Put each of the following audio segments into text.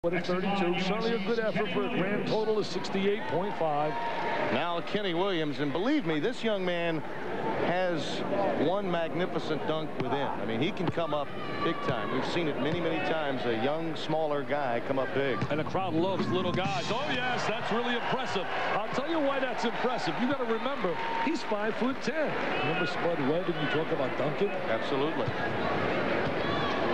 What a 32. Certainly a good effort for a grand total of 68.5. Now Kenny Williams, and believe me, this young man has one magnificent dunk within. I mean, he can come up big time. We've seen it many, many times. A young, smaller guy come up big. And the crowd loves little guys. Oh, yes, that's really impressive. I'll tell you why that's impressive. You got to remember, he's 5'10". Remember Spud Webb and you talk about dunking? Absolutely.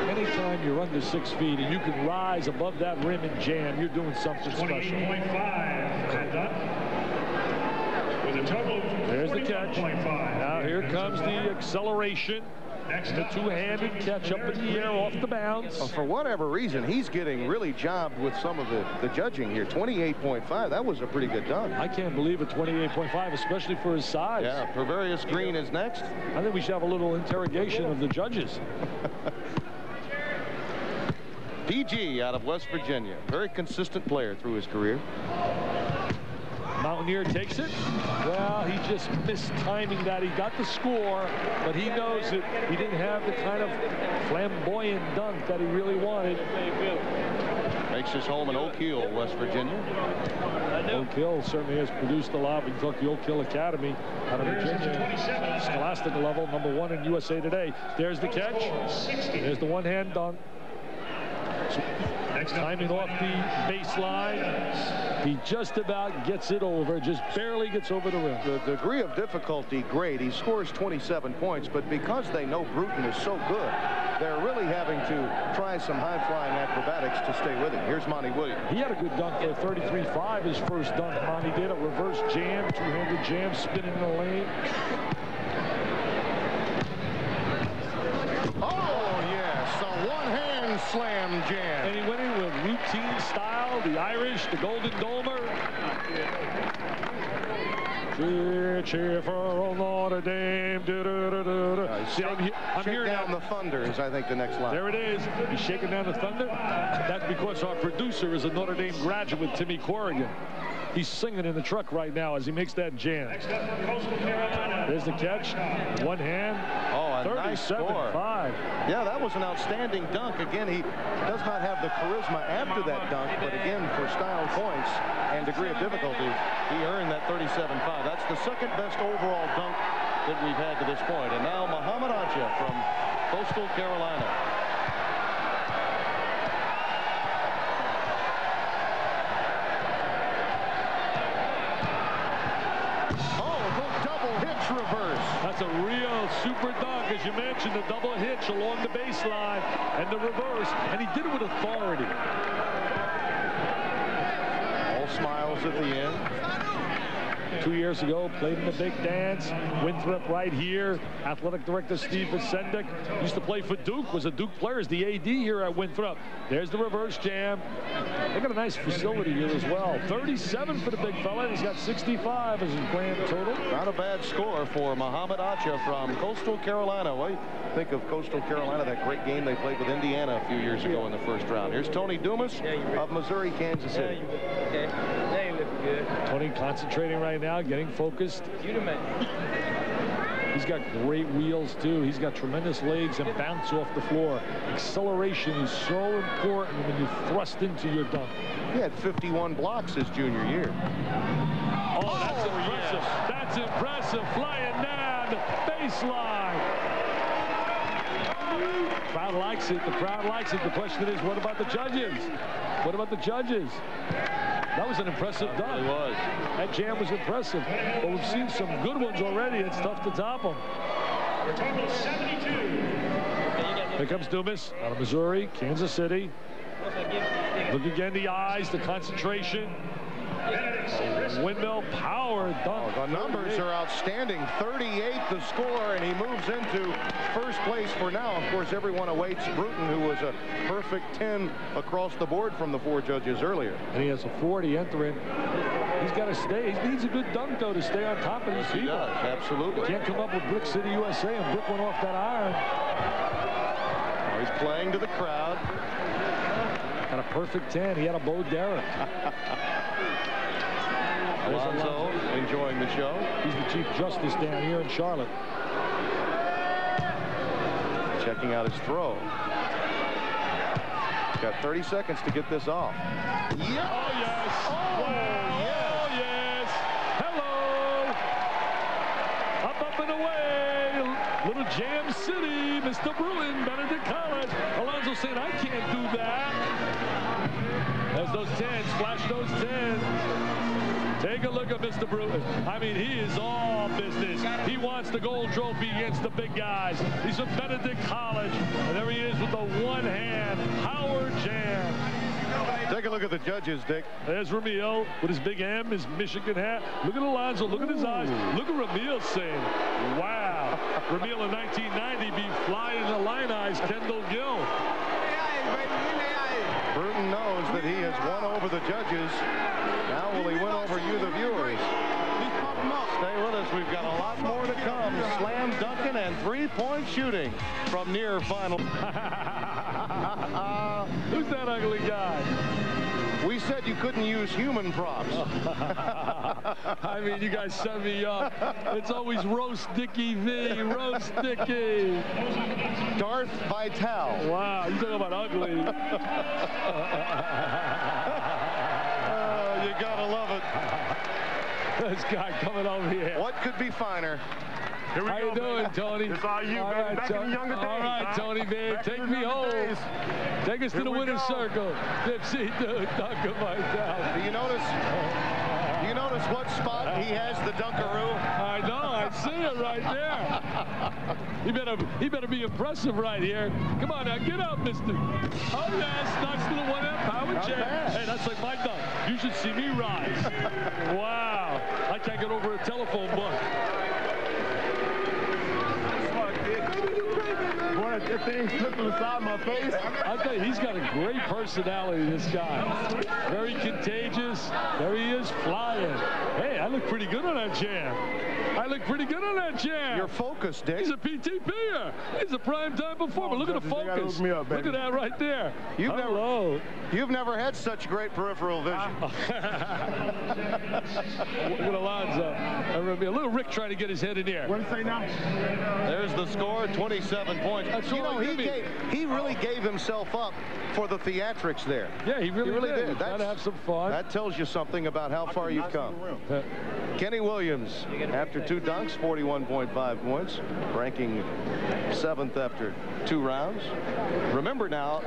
Anytime you're under 6 feet and you can rise above that rim and jam, you're doing something special. 28.5 with a total of There's the catch. Now here comes the acceleration. The two-handed catch up in the air off the bounce. Well, for whatever reason, he's getting really jobbed with some of the judging here. 28.5. That was a pretty good dunk. I can't believe a 28.5, especially for his size. Yeah, Pervarius Green is next. I think we should have a little interrogation of the judges. PG out of West Virginia. Very consistent player through his career. Mountaineer takes it. Well, he just missed timing that. He got the score, but he knows that he didn't have the kind of flamboyant dunk that he really wanted. Makes his home in Oak Hill, West Virginia. Oak Hill certainly has produced a lot. We can talk the Oak Hill Academy out of Virginia. Scholastic level, #1 in USA Today. There's the catch. There's the one-hand dunk. Timing off the baseline. He just about gets it over, just barely gets over the rim. The degree of difficulty, great. He scores 27 points, but because they know Bruton is so good, they're really having to try some high-flying acrobatics to stay with him. Here's Monty Williams. He had a good dunk for 33.5. His first dunk, Monty did a reverse jam, two-handed jam, spinning in the lane. Slam jam. And he went in with routine style, the Irish, the Golden Domer. Cheer, cheer for old Notre Dame. See, I'm hearing down the thunder is, I think, the next line. There it is. He's shaking down the thunder. That's because our producer is a Notre Dame graduate, Timmy Corrigan. He's singing in the truck right now as he makes that jam. There's the catch. One hand. Oh, a nice score. 5. Yeah, that was an outstanding dunk. Again, he does not have the charisma after that dunk, but again, for style points and degree of difficulty, he earned that 37.5. That's the second best overall dunk that we've had to this point. And now Muhammad Acha from Coastal Carolina. That's a real super dunk, as you mentioned, the double hitch along the baseline and the reverse, and he did it with authority. All smiles at the end. 2 years ago, played in the big dance. Winthrop right here. Athletic director Steve Vicendic used to play for Duke, was a Duke player, is the AD here at Winthrop. There's the reverse jam. They got a nice facility here as well. 37 for the big fella. He's got 65 as his grand total. Not a bad score for Muhammad Acha from Coastal Carolina. Well, you think of Coastal Carolina, that great game they played with Indiana a few years ago in the first round. Here's Tony Dumas of Missouri, Kansas City. Tony concentrating right now, getting focused. He's got great wheels too. He's got tremendous legs and bounce off the floor. Acceleration is so important when you thrust into your dunk. He had 51 blocks his junior year. Oh, that's impressive. Yes. That's impressive. Flying down the baseline. The crowd likes it. The crowd likes it. The question is, what about the judges? What about the judges? That was an impressive dunk. It was. That jam was impressive. But we've seen some good ones already. It's tough to top them. For total 72. Here comes Dumas out of Missouri, Kansas City. Look again, the eyes, the concentration. Windmill power dunk. Oh, the numbers are outstanding. 38 the score, and he moves into first place for now. Of course, everyone awaits Bruton, who was a perfect 10 across the board from the 4 judges earlier. And he has a 40 entering. He's got to stay. He needs a good dunk, though, to stay on top of these people. He does, absolutely. Can't come up with Brick City, USA, and Brick went off that iron. Oh, he's playing to the crowd. Got a perfect 10. He had a Bo Derek. Alonzo enjoying the show. He's the Chief Justice down here in Charlotte. Checking out his throw. Got 30 seconds to get this off. Yes. Oh, yes. Oh, wow. yes. Oh, yes. Hello. Up and away. Little Jam City. Mr. Bruton, Benedict College. Alonzo saying, I can't do that. As those 10s, flash those 10s. Take a look at Mr. Bruton. I mean, he is all business. He wants the gold trophy against the big guys. He's from Benedict College. And there he is with the one hand. Howard Jam. Take a look at the judges, Dick. There's Ramil with his big M, his Michigan hat. Look at Alonzo. Look at his eyes. Look at Ramil saying, wow. Ramil in 1990 be flying the Illini's Kendall Gill. Bruton knows that he has won over the judges. Now will he win over you, the viewers? Stay with us. We've got a lot more to come. Slam dunking and three-point shooting from near final. Who's that ugly guy? We said you couldn't use human props. I mean, you guys set me up. It's always Roast Dickie V, Roast Dickie. Darth Vitale. Wow, you talking about ugly. You gotta love it. This guy coming over here. What could be finer? Here we How go, you doing, baby. Tony? It's all you, all baby. Right, Back in the younger days. All right, huh? Tony, baby. Back Take in the me younger home. days. Take us to Here the we winner's go. circle. Dipsy, dude, Dunker Vitale. Do you notice what spot he has the Dunkaroo? I know, I see it right there. He better be impressive right here. Come on now, get up, mister. Oh yes, knocks to the one end power Not check. bad. Hey, that's like my dunk. You should see me rise. Wow. I can't get over a telephone book. Boy, that thing slipping inside my face. I tell you, he's got a great personality, this guy. Very contagious. There he is, flying. Hey, I look pretty good on that jam. I look pretty good on that jam. You're focused, Dick. He's a PTPer. He's a primetime performer. Look at the judges, they gotta focus. hook me up, Look baby. at that right there. You've You've never had such great peripheral vision. Look at Alonzo. A little Rick trying to get his head in the air. What do you say now? There's the score, 27 points. That's You all know, he really gave himself up for the theatrics there. Yeah, he really did. He's trying to have some fun. That tells you something about how far you've come. Kenny Williams, after 2 dunks, 41.5 points, ranking 7th after 2 rounds. Remember now,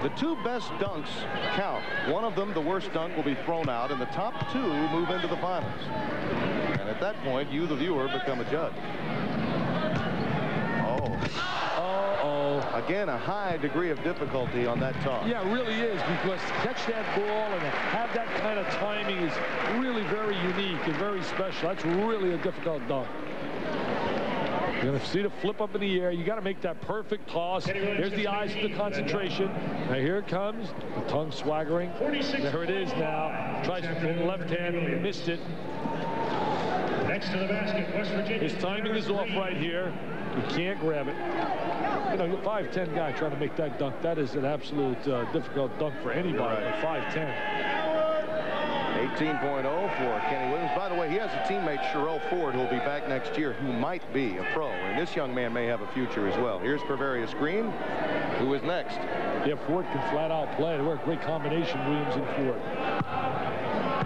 the 2 best dunks count. One of them, the worst dunk, will be thrown out, and the top 2 move into the finals. And at that point, you, the viewer, become a judge. Again, a high degree of difficulty on that toss. Yeah, it really is, because to catch that ball and have that kind of timing is really very unique and very special. That's really a difficult dunk. You're going to see the flip up in the air. You got to make that perfect toss. Here's the eyes for the concentration. Now here it comes. The tongue swaggering. There it is now. Tries to hit left hand, missed it. Next to the basket, West Virginia. His timing is off right here. He can't grab it. You know, you're a 5'10" guy trying to make that dunk. That is an absolute difficult dunk for anybody, but 5'10". 18.0 for Kenny Williams. By the way, he has a teammate, Sherelle Ford, who will be back next year, who might be a pro. And this young man may have a future as well. Here's Pervarius Green, who is next. Yeah, Ford can flat out play. They were a great combination, Williams and Ford.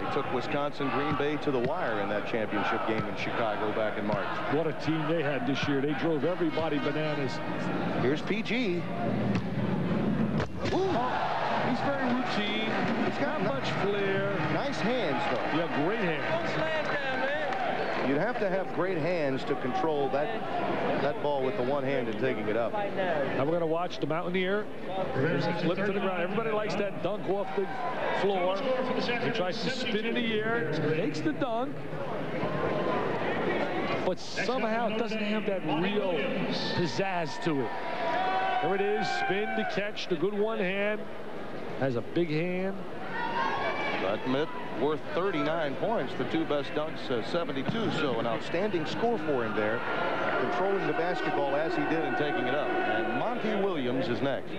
He took Wisconsin Green Bay to the wire in that championship game in Chicago back in March. What a team they had this year. They drove everybody bananas. Here's PG. He's very routine. He's got much flair. Nice hands, though. Yeah, great hands. You'd have to have great hands to control that ball with the one hand and taking it up. Now we're going to watch the Mountaineer. Flip to the ground. Everybody likes that dunk off the floor. He tries to spin in the air. Takes the dunk. But somehow it doesn't have that real pizzazz to it. There it is. Spin to catch. The good one hand. Has a big hand. Admit worth 39 points. The 2 best dunks, 72. So an outstanding score for him there, controlling the basketball as he did and taking it up. And Monty Williams is next.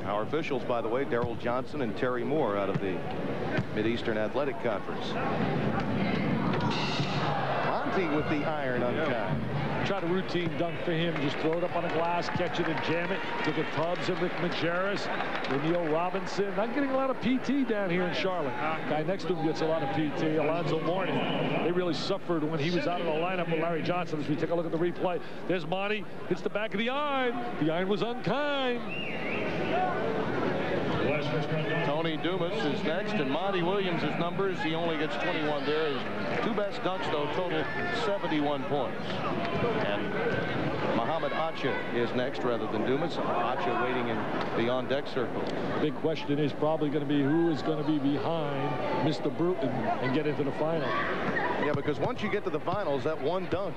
Our officials, by the way, Darrell Johnson and Terry Moore out of the Mid-Eastern Athletic Conference. Monty with the iron untied. Try to routine dunk for him. Just throw it up on the glass, catch it and jam it. Look at Tubbs and Rick Majerus, Neil Robinson. Not getting a lot of PT down here in Charlotte. Guy next to him gets a lot of PT, Alonzo Mourning. They really suffered when he was out of the lineup with Larry Johnson. As we take a look at the replay, there's Monty. Hits the back of the iron. The iron was unkind. Tony Dumas is next, and Monty Williams' numbers, he only gets 21 there. His two best dunks, though, total 71 points. And Mohamed Acha is next rather than Dumas. Acha waiting in the on-deck circle. Big question is probably going to be who is going to be behind Mr. Bruton and get into the final. Yeah, because once you get to the finals, that one dunk,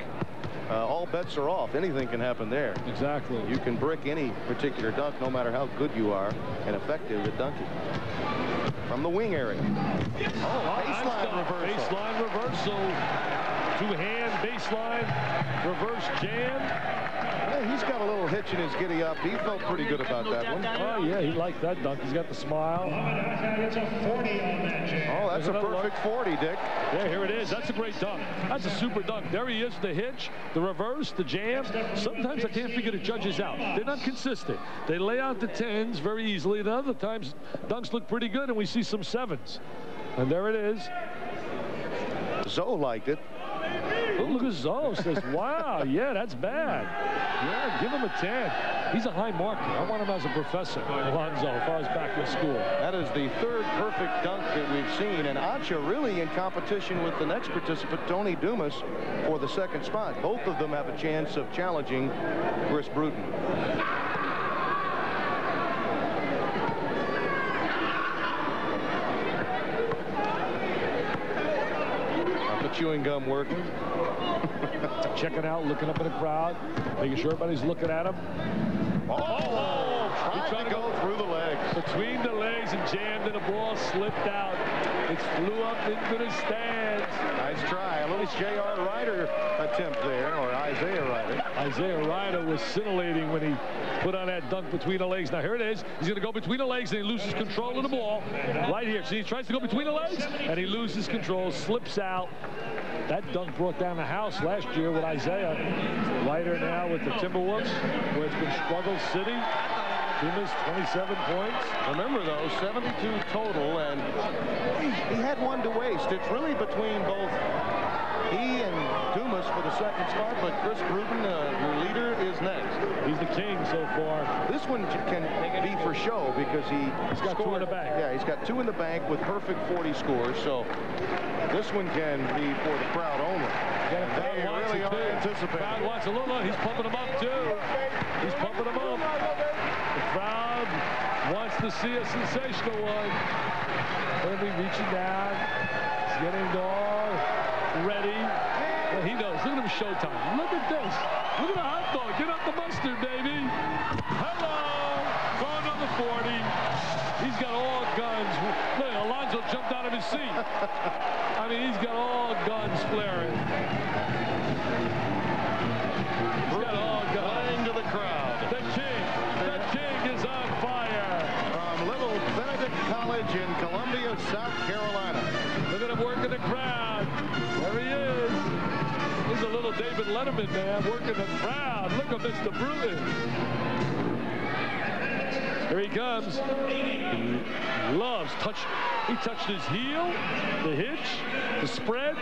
all bets are off. Anything can happen there. Exactly. You can brick any particular dunk, no matter how good you are and effective at dunking. From the wing area. Oh, baseline reversal. Baseline reversal. Two-hand baseline reverse jam. Yeah, he's got a little hitch in his giddy up. He felt pretty good about that one. Oh, yeah, he liked that dunk. He's got the smile. It's a 40 on that jam. Oh, that's a perfect 40, Dick. Yeah, here it is. That's a great dunk. That's a super dunk. There he is, the hitch, the reverse, the jam. Sometimes I can't figure the judges out. They're not consistent. They lay out the 10s very easily, and other times dunks look pretty good, and we see some 7s. And there it is. Zoe liked it. Oh, look at Zoe says, wow, yeah, that's bad. Yeah, give him a 10. He's a high marker. I want him as a professor, Alonzo, if I was back in school. That is the third perfect dunk that we've seen, and Acha really in competition with the next participant, Tony Dumas, for the second spot. Both of them have a chance of challenging Kris Bruton. Chewing gum working. Checking out, looking up in the crowd, making sure everybody's looking at him. Oh, tried to go through the legs. Between the legs and jammed, and the ball slipped out. It flew up into the stands. Nice try. A little J.R. Ryder attempt there, or Isaiah Ryder. Isaiah Ryder was scintillating when he put on that dunk between the legs. Now here it is. He's going to go between the legs, and he loses control of the ball right here. See, he tries to go between the legs, and he loses control, slips out. That dunk brought down the house last year with Isaiah. Ryder now with the Timberwolves, where it's been struggle city. Dumas 27 points. Remember, though, 72 total, and he had one to waste. It's really between both he and Dumas for the second spot, but Kris Bruton, your leader, is next. He's the king so far. This one can be for show because he's got scored 2 in the bank. Yeah, he's got 2 in the bank with perfect 40 scores, so this one can be for the crowd only. They really are anticipating. Crowd wants a little. He's pumping them up too. He's pumping them up. The crowd wants to see a sensational one. Herbie reaching down. He's getting all ready. Well, he knows. Look at him, showtime. Look at this. Look at the hot dog. Get up the mustard, baby. Hello. Throwing on the 40. He's got all guns. Look, Alonzo jumped out of his seat. I mean, he's got all guns flaring. He's got all guns. Playing to the crowd. The king is on fire. From little Benedict College in Columbia, South Carolina. Look at him working the crowd. There he is. He's a little David Letterman, man, working the crowd. Look at Mr. Bruton. Here he comes. He loves touch. He touched his heel, the hitch, the spread.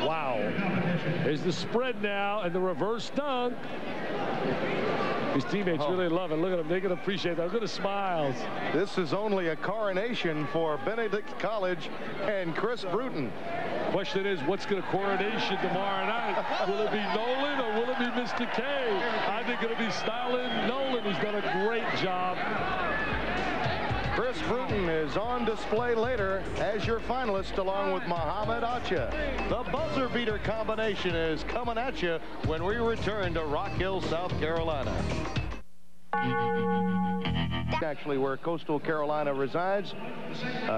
Wow. There's the spread now and the reverse dunk. His teammates really love it. Look at them. They can appreciate that. Look at the smiles. This is only a coronation for Benedict College and Kris Bruton. Question is, what's going to coronation tomorrow night? Will it be Nolan or will it be Mr. K? I think it'll be Styling Nolan, who's done a great job. Kris Bruton is on display later as your finalist, along with Mohamed Acha. The buzzer beater combination is coming at you when we return to Rock Hill, South Carolina. Actually, where Coastal Carolina resides,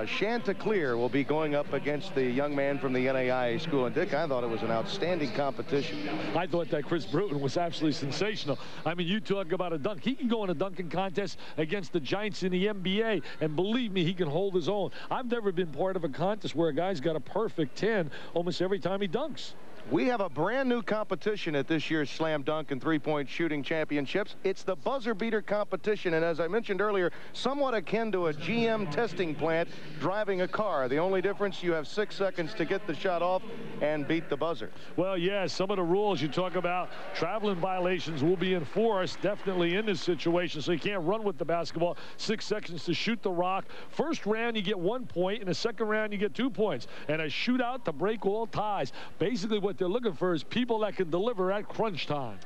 Chanticleer will be going up against the young man from the NAIA school. And Dick, I thought it was an outstanding competition. I thought that Kris Bruton was absolutely sensational. I mean, you talk about a dunk. He can go in a dunking contest against the Giants in the NBA, and believe me, he can hold his own. I've never been part of a contest where a guy's got a perfect 10 almost every time he dunks. We have a brand new competition at this year's Slam Dunk and Three-Point Shooting Championships. It's the buzzer beater competition, and as I mentioned earlier, somewhat akin to a GM testing plant driving a car. The only difference, you have 6 seconds to get the shot off and beat the buzzer. Well, yeah, some of the rules you talk about, traveling violations will be enforced definitely in this situation, so you can't run with the basketball. 6 seconds to shoot the rock. First round, you get 1 point. In the second round, you get 2 points. And a shootout to break all ties. Basically, what they're looking for is people that can deliver at crunch time.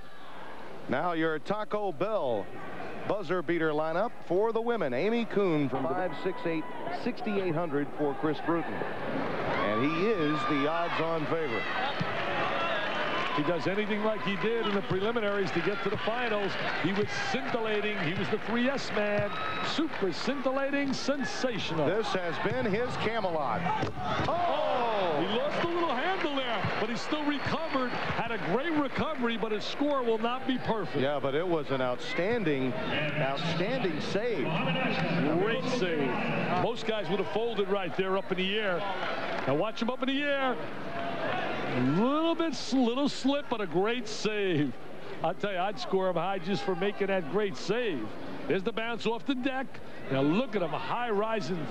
Now your Taco Bell buzzer beater lineup for the women. Amy Kuhn from 5'6'8", 6,800 for Kris Bruton. And he is the odds-on favorite. If he does anything like he did in the preliminaries to get to the finals, he was scintillating. He was the 3S man. Super scintillating, sensational. This has been his Camelot. Oh! He lost a little handle there, but he still recovered. Had a great recovery, but his score will not be perfect. Yeah, but it was an outstanding save. Great save. Most guys would have folded right there up in the air. Now watch him up in the air. Little slip, but a great save. I'll tell you, I'd score him high just for making that great save. There's the bounce off the deck. Now look at him, high rising,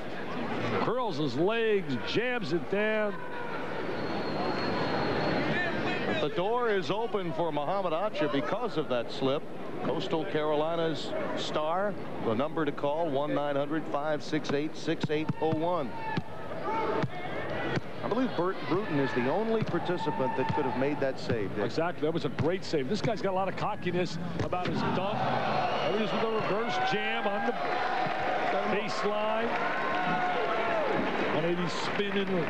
curls his legs, jams it down. The door is open for Muhammad Acha because of that slip. Coastal Carolina's star. The number to call, 1-900-568-6801. I believe Bruton is the only participant that could have made that save. Dick. Exactly. That was a great save. This guy's got a lot of cockiness about his dunk. There he is with the reverse jam on the baseline. 180 spin in the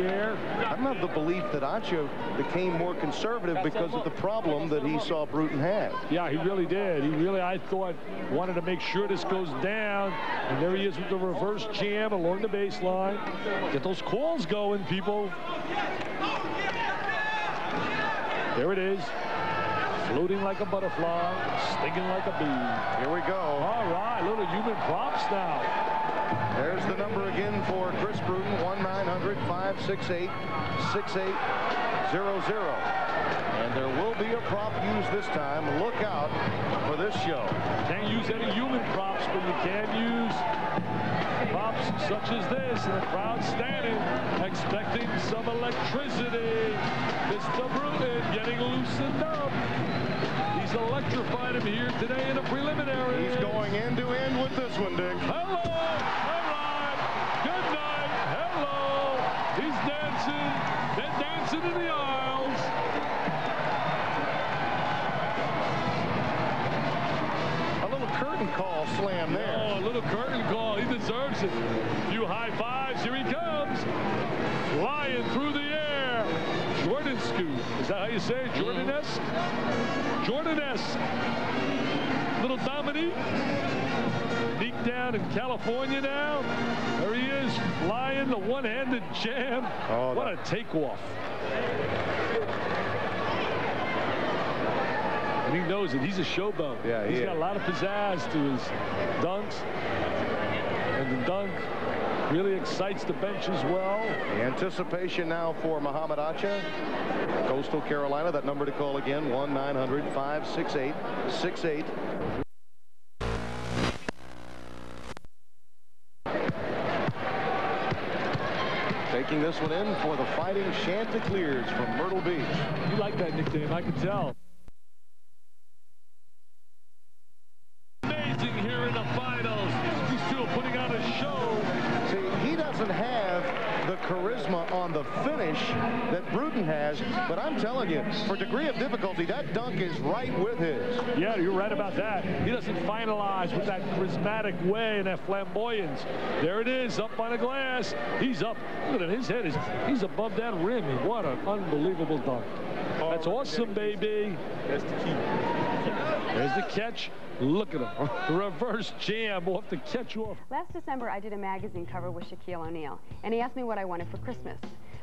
air. I'm of the belief that Acha became more conservative because of the problem that he saw Bruton have. Yeah, he really did. He really, I thought, wanted to make sure this goes down. And there he is with the reverse jam along the baseline. Get those calls going, people. There it is. Floating like a butterfly, stinging like a bee. Here we go. All right, little human props now. There's the number again for Kris Bruton, 1-900-568-6800. And there will be a prop used this time. Look out for this show. Can't use any human props, but you can use props such as this. And the crowd standing, expecting some electricity. Mr. Bruton getting loosened up. He's electrified him here today in a preliminary. He's going end-to-end with this one, Dick. Hello. Good night. Hello. He's dancing. They're dancing in the aisles. A little curtain call slam there. Oh, a little curtain call. He deserves it. A few high fives. Here he comes. Flying through the air. Jordan scoop. Is that how you say it? Jordan-esque? Jordan-esque. Little Dominique. Nique down in California now. There he is, flying the one-handed jam. Oh, what a takeoff. And he knows it. He's a showboat. Yeah, He's got a lot of pizzazz to his dunks. And the dunk really excites the bench as well. The anticipation now for Muhammad Acha. Coastal Carolina, that number to call again, 1-900-568-6800. Taking this one in for the Fighting Chanticleers from Myrtle Beach. You like that nickname, I can tell. Amazing here in the finals. These two are putting on a show. See, he doesn't have the charisma on the finish that Bruton has, but I'm telling you, for degree of difficulty, that dunk is right with his. Yeah, you're right about that. He doesn't finalize with that charismatic way and that flamboyance. There it is, up on the glass. He's up. Look at him, his head he's above that rim. What an unbelievable dunk. That's awesome, baby. That's the key. There's the catch. Look at him. The reverse jam off the catch off. Last December, I did a magazine cover with Shaquille O'Neal, and he asked me what I wanted for Christmas.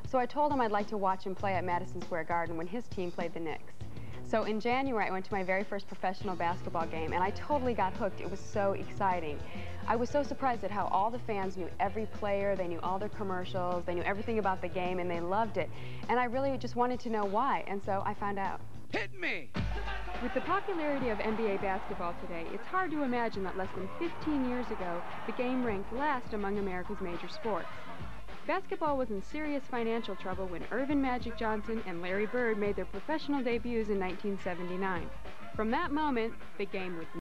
So I told him I'd like to watch him play at Madison Square Garden when his team played the Knicks. So in January, I went to my very first professional basketball game, and I totally got hooked. It was so exciting. I was so surprised at how all the fans knew every player, they knew all their commercials, they knew everything about the game, and they loved it. And I really just wanted to know why, and so I found out. Hit me! With the popularity of NBA basketball today, it's hard to imagine that less than 15 years ago, the game ranked last among America's major sports. Basketball was in serious financial trouble when Irvin Magic Johnson and Larry Bird made their professional debuts in 1979. From that moment, the game would